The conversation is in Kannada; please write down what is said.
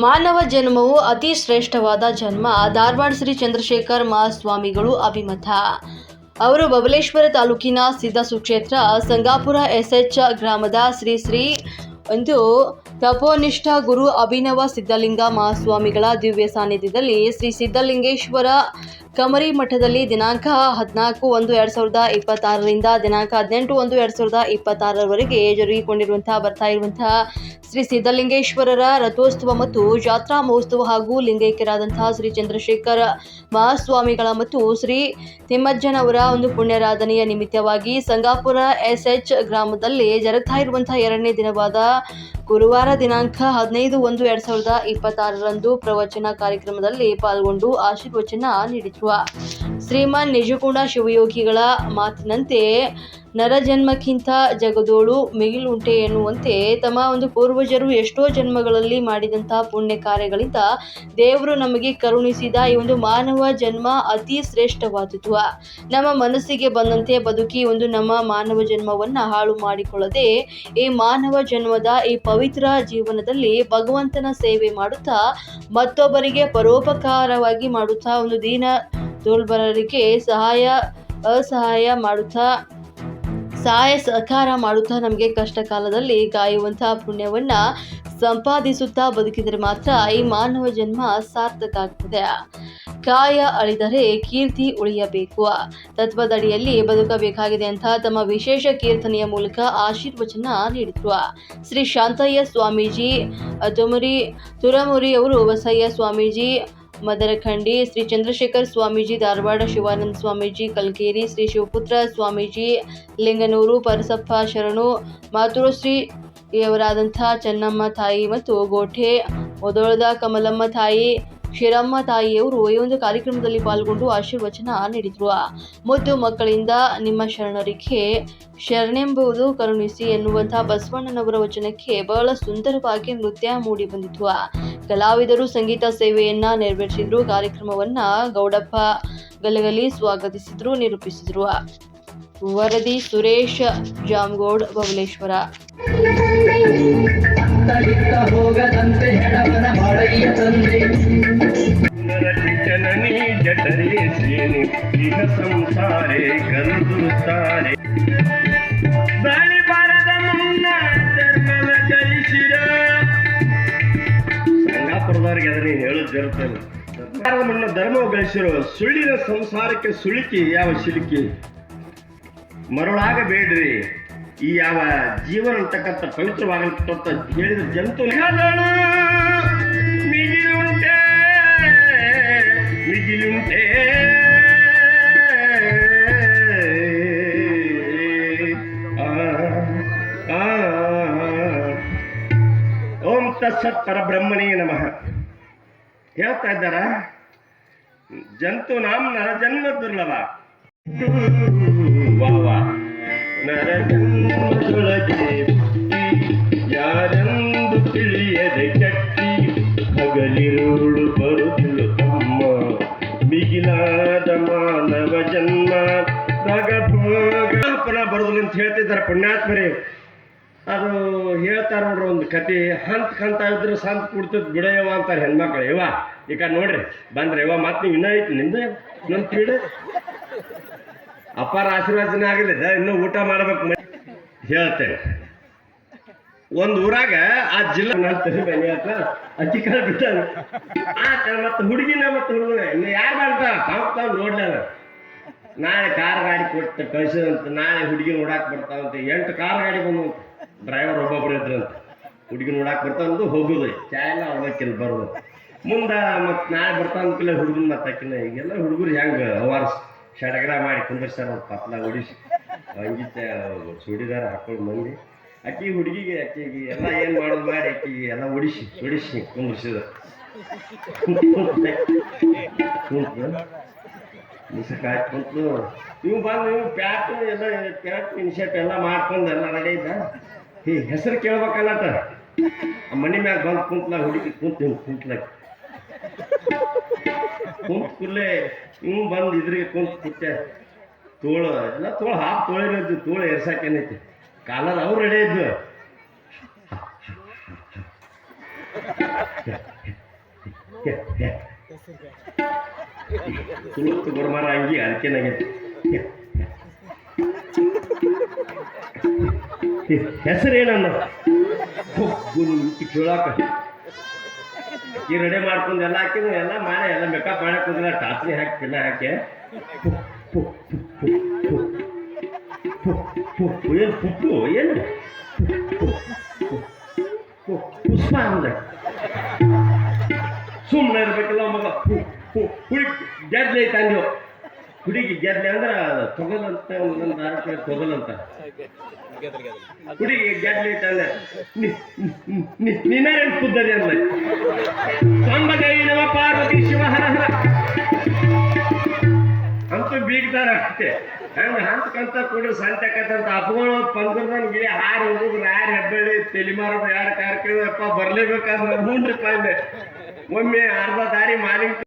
ಮಾನವ ಜನ್ಮವು ಅತಿ ಶ್ರೇಷ್ಠವಾದ ಜನ್ಮ. ಧಾರವಾಡ ಶ್ರೀ ಚಂದ್ರಶೇಖರ್ ಮಹಾಸ್ವಾಮಿಗಳು ಅಭಿಮತ. ಅವರು ಬಬಲೇಶ್ವರ ತಾಲೂಕಿನ ಸಿದ್ಧ ಸುಕ್ಷೇತ್ರ ಸಂಗಾಪುರ ಎಸ್ಎಚ್ ಗ್ರಾಮದ ಶ್ರೀ ಒಂದು ತಪೋನಿಷ್ಠ ಗುರು ಅಭಿನವ ಸಿದ್ಧಲಿಂಗ ಮಹಾಸ್ವಾಮಿಗಳ ದಿವ್ಯ ಸಾನ್ನಿಧ್ಯದಲ್ಲಿ ಶ್ರೀ ಸಿದ್ಧಲಿಂಗೇಶ್ವರ ಕಮರಿ ಮಠದಲ್ಲಿ ದಿನಾಂಕ 14/1/2026ರಿಂದ ದಿನಾಂಕ 18/1/2026ರವರೆಗೆ ಬರ್ತಾ ಇರುವಂತಹ ಶ್ರೀ ಸಿದ್ಧಲಿಂಗೇಶ್ವರರ ರಥೋತ್ಸವ ಮತ್ತು ಜಾತ್ರಾ ಮಹೋತ್ಸವ ಹಾಗೂ ಲಿಂಗೈಕ್ಯರಾದಂತಹ ಶ್ರೀ ಚಂದ್ರಶೇಖರ ಮಹಾಸ್ವಾಮಿಗಳ ಮತ್ತು ಶ್ರೀ ತಿಮ್ಮಜ್ಜನವರ ಒಂದು ಪುಣ್ಯರಾಧನೆಯ ನಿಮಿತ್ತವಾಗಿ ಸಂಗಾಪುರ ಎಸ್ಎಚ್ ಗ್ರಾಮದಲ್ಲಿ ಜರುಗ್ತಾ ಇರುವಂತಹ 2ನೇ ದಿನವಾದ ಗುರುವಾರ ದಿನಾಂಕ 15/1/2026ರಂದು ಪ್ರವಚನ ಕಾರ್ಯಕ್ರಮದಲ್ಲಿ ಪಾಲ್ಗೊಂಡು ಆಶೀರ್ವಚನ ನೀಡಿದರು. ಶ್ರೀಮಾನ್ ನಿಜಗುಣ ಶಿವಯೋಗಿಗಳ ಮಾತಿನಂತೆ ನರಜನ್ಮಕ್ಕಿಂತ ಜಗದೋಳು ಮಿಗಿಲುಂಟೆ ಎನ್ನುವಂತೆ ತಮ್ಮ ಒಂದು ಪೂರ್ವಜರು ಎಷ್ಟೋ ಜನ್ಮಗಳಲ್ಲಿ ಮಾಡಿದಂತಹ ಪುಣ್ಯ ಕಾರ್ಯಗಳಿಂದ ದೇವರು ನಮಗೆ ಕರುಣಿಸಿದ ಈ ಒಂದು ಮಾನವ ಜನ್ಮ ಅತಿ ಶ್ರೇಷ್ಠವಾದುದು. ನಮ್ಮ ಮನಸ್ಸಿಗೆ ಬಂದಂತೆ ಬದುಕಿ ಒಂದು ನಮ್ಮ ಮಾನವ ಜನ್ಮವನ್ನ ಹಾಳು ಮಾಡಿಕೊಳ್ಳದೆ ಈ ಮಾನವ ಜನ್ಮದ ಈ ಪವಿತ್ರ ಜೀವನದಲ್ಲಿ ಭಗವಂತನ ಸೇವೆ ಮಾಡುತ್ತಾ ಮತ್ತೊಬ್ಬರಿಗೆ ಪರೋಪಕಾರವಾಗಿ ಮಾಡುತ್ತಾ ಒಂದು ದೀನ ದುರ್ಬಲರಿಗೆ ಸಹಾಯ ಸಹಕಾರ ಮಾಡುತ್ತಾ ನಮಗೆ ಕಷ್ಟ ಕಾಲದಲ್ಲಿ ಕಾಯುವಂತಹ ಪುಣ್ಯವನ್ನ ಸಂಪಾದಿಸುತ್ತಾ ಬದುಕಿದರೆ ಮಾತ್ರ ಈ ಮಾನವ ಜನ್ಮ ಸಾರ್ಥಕ ಆಗ್ತದೆ. ಕಾಯ ಅಳಿದರೆ ಕೀರ್ತಿ ಉಳಿಯಬೇಕು ತತ್ವದಡಿಯಲ್ಲಿ ಬದುಕಬೇಕಾಗಿದೆ ಅಂತ ತಮ್ಮ ವಿಶೇಷ ಕೀರ್ತನೆಯ ಮೂಲಕ ಆಶೀರ್ವಚನ ನೀಡಿದ್ರು. ಶ್ರೀ ಶಾಂತಯ್ಯ ಸ್ವಾಮೀಜಿ ತುರಮುರಿ ಅವರು, ಬಸಯ್ಯ ಸ್ವಾಮೀಜಿ ಮದರಖಂಡಿ, ಶ್ರೀ ಚಂದ್ರಶೇಖರ್ ಸ್ವಾಮೀಜಿ ಧಾರವಾಡ, ಶಿವಾನಂದ ಸ್ವಾಮೀಜಿ ಕಲ್ಕೇರಿ, ಶ್ರೀ ಶಿವಪುತ್ರ ಸ್ವಾಮೀಜಿ ಲಿಂಗನೂರು, ಪರಸಪ್ಪ ಶರಣು, ಮಾತೃಶ್ರೀಯವರಾದಂತಹ ಚೆನ್ನಮ್ಮ ತಾಯಿ ಮತ್ತು ಗೋಠೆ ಮೊದೋಳದ ಕಮಲಮ್ಮ ತಾಯಿ, ಶಿರಮ್ಮ ತಾಯಿಯವರು ಈ ಒಂದು ಕಾರ್ಯಕ್ರಮದಲ್ಲಿ ಪಾಲ್ಗೊಂಡು ಆಶೀರ್ವಚನ ನೀಡಿದ್ರು. ಮುದ್ದು ಮಕ್ಕಳಿಂದ ನಿಮ್ಮ ಶರಣರಿಗೆ ಶರಣೆಂಬುದು ಕರುಣಿಸಿ ಎನ್ನುವಂತಹ ಬಸವಣ್ಣನವರ ವಚನಕ್ಕೆ ಬಹಳ ಸುಂದರವಾಗಿ ನೃತ್ಯ ಮೂಡಿ ಬಂದಿತ್ತು. ಕಲಾವಿದರು ಸಂಗೀತ ಸೇವೆಯನ್ನ ನೆರವೇರಿಸಿದ್ರು. ಕಾರ್ಯಕ್ರಮವನ್ನ ಗೌಡಪ್ಪ ಗಲಗಲಿ ಸ್ವಾಗತಿಸಿದ್ರು, ನಿರೂಪಿಸಿದ್ರು. ವರದಿ ಸುರೇಶ್ ಜಾಮಗೋಡ್, ಬಬಲೇಶ್ವರ. ಸಂಗಾಪುರದವ್ರಿಗೆ ಅದನ್ನ ಹೇಳೋದು ಜರುತ್ತೇನೆ. ಧರ್ಮವು ಗಳಿಸಿರೋ ಸುಳ್ಳಿನ ಸಂಸಾರಕ್ಕೆ ಸುಳಿಕಿ ಯಾವ ಶಿಲ್ಕಿ ಮರುಳಾಗಬೇಡ್ರಿ. ಈ ಯಾವ ಜೀವನ ಅಂತಕ್ಕಂಥ ಪವಿತ್ರವಾಗಲ್ಪಟ್ಟ ಹೇಳಿದ ಜಂತು ಮಿಗಿಲುಂಟೆ ಓಂ ತತ್ಸತ್ ಪರಬ್ರಹ್ಮಣೇ ನಮಃ ಹೇಳ್ತಾ ಇದ್ದಾರ. ಜಂತು ನಾಮ್ ನರಜನ್ಮ ದುರ್ಲಭ. ವಾವಾ ನರಜನ್ಮದೊಳಗೆ ಯಾರೆಂದು ತಿಳಿಯದೆ ಕಟ್ಟಿ ಹಗಲಿರುಳು ಬರುತ್ತಿಳು ತಮ್ಮ ಮಿಗಿಲಾದ ಮಾನವ ಜನ್ಮ ಬರುದಿಲ್ಲ ಅಂತ ಹೇಳ್ತಿದ್ದಾರೆ ಪುಣ್ಯಾತ್ಮರೇ. ಅದು ಹೇಳ್ತಾರ ನೋಡ್ರಿ ಒಂದು ಕತೆ. ಹಂತ ಇದ್ರೆ ಸಂತ ಕುಡ್ತದ ಬಿಡಯವ ಅಂತಾರೆ ಹೆಣ್ಮಕ್ಳು. ಯವ್ವ ಈಗ ನೋಡ್ರಿ ಬಂದ್ರೆ ಯವ್ವ ಮತ್ತೆ ನೀವು ಇನ್ನೂ ಐತಿ ನಿಂದ ನನ್ನ ಪೀಡೆ ಅಪಾರ ಆಶೀರ್ವಾದನ ಆಗಲಿದೆ. ಇನ್ನೂ ಊಟ ಮಾಡ್ಬೇಕು ಹೇಳ್ತೇನೆ. ಒಂದು ಊರಾಗ ಆ ಜಿಲ್ಲಾ ಅಕ್ಕಿ ಕಾಲ ಬಿಟ್ಟ ಮತ್ತೆ ಹುಡುಗಿನ ಮತ್ತೆ ಹುಡುಗ ಇನ್ನು ಯಾರು ಮಾಡ್ತಾವ ತಾವು ನೋಡ್ಲಿಲ್ಲ. ನಾಳೆ ಕಾರ್ ಗಾಡಿ ಕೊಟ್ಟು ಕಳಿಸಿದಂತ ನಾಳೆ ಹುಡುಗಿ ನೋಡಾಕ್ ಬರ್ತಾವಂತ 8 ಕಾರ್ ಗಾಡಿ ಬಂದು ಡ್ರೈವರ್ ಒಬ್ಬೊಬ್ರು ಇದ್ರಂತ. ಹುಡುಗಿ ನೋಡಾಕ್ ಬರ್ತಾವಂದು ಹೋಗುದು ಚಾ ಎಲ್ಲ ಅವ್ರಕ್ಕಿಲ್ಲ ಬರೋದು. ಮುಂದೆ ಮತ್ತೆ ನಾಳೆ ಬರ್ತಾವಂತಲ್ಲ ಹುಡುಗನ ಮತ್ತಾಕಿನ. ಈಗೆಲ್ಲ ಹುಡುಗರು ಹೆಂಗೆ ಅವಾರ ಸಡಗರ ಮಾಡಿ ಕುಂದರ್ಸ್ಯಾರ ಪತ್ಲ ಹೊಡಿಸಿ ಹಂಗಿತ್ತ ಸುಡಿದಾರ ಹಾಕೊಂಡು ಮಂದಿ. ಅಕ್ಕಿ ಹುಡುಗಿಗೆ ಅಕ್ಕಿಗೆ ಎಲ್ಲ ಏನು ಮಾಡೋದು ಮಾಡಿ ಅಕ್ಕಿಗೆ ಎಲ್ಲ ಹೊಡಿಸಿ ಕುಂದರ್ಸಿದ ಮಿಸಕಾಯಿ ಕುಂತು ಇವು ಬಂದು ಇವು ಪ್ಯಾಟ್ ಇನ್ಶರ್ಟ್ ಎಲ್ಲ ಮಾಡ್ಕೊಂಡು ಎಲ್ಲ ರೆಡಿ ಇದ್ದ. ಈ ಹೆಸರು ಕೇಳ್ಬೇಕಲ್ಲಟ ಆ ಮನೆ ಮ್ಯಾಗ ಬಂದು ಕುಂತ್ಲಾಗ ಹುಡುಗಿ ಕುಂತ್ಲಾಗ ಕೂಡಲೇ ಇವು ಬಂದು ಇದ್ರಿಗೆ ಕುಂತೆ ತೋಳು ಎಲ್ಲ ತೋಳು ಹಾಫ್ ತೋಳಿರೋದು. ತೋಳು ಎರ್ಸಾಕೇನೈತಿ ಕಾಲರ್ ಅವ್ರು ರೆಡಿ ಇದ್ದು ಸುಳುತ್ತು ಬರ್ಮಾರ ಅಂಗಿ ಅದಕ್ಕೇನಾಗೈತಿ ಹೆಸರೇನನ್ನ ಕೇಳಾಕ ಈ ರೆಡಿ ಮಾಡ್ಕೊಂಡು ಎಲ್ಲ ಹಾಕಿದ್ರು ಎಲ್ಲ ಮಾಡಿ ಎಲ್ಲ ಮೇಕಪ್ ಮಾಡಕ್ ಹೋಗಿಲ್ಲ ಟಾಸ್ನಿ ಹಾಕಿ ಚಿನ್ನ ಹಾಕಿ ಏನು ಪುಪ್ಪು ಏನು ಪುಷ್ಪ ಅಂದ ಸುಮ್ಮನೆ ಇರ್ಬೇಕಿಲ್ಲ ಮಗ ಹುಡುಗಿ ಗೆದ್ಲೆ ಐತೆ ಅಂದೇವು ಹುಡುಗಿ ಗೆದ್ಲೆ ಅಂದ್ರೆ ತೊಗಲಂತ ಒಂದೊಂದು ದಾರ ತೊಗಲಂತ ಹುಡುಗಿ ಗೆದ್ಲೆ ಐತೆ ಅಂದ್ರೆ ನಿನ್ನೇನು ಕುದ್ದದೆ ಅಂದ ತೊಂಬಗೈ ನಮ ಪಾರ್ವತಿ ಶಿವ ಹರ ಹರ ಅಂತೂ ಬೀಗ್ತಾರ ಅಷ್ಟೇ ಹಂಗೆ ಹಂತಕಂತ ಕೊಡು ಸಂತಕಂತ ಅಪ್ಗಳು ಪಂದ್ರದನ್ ಗಿಳಿ ಹಾರು ಹೋಗುದು ಯಾರು ಹೆಬ್ಬಳ್ಳಿ ತಲೆ ಮಾರೋದು ಯಾರು ಕಾರ್ಯಕ್ರಮ ಬರ್ಲೇಬೇಕಾದ್ರೆ 3 ರೂಪಾಯಿ ಒಮ್ಮೆ ಅರ್ಧ ದಾರಿ ಮಾಲಿಂಗ್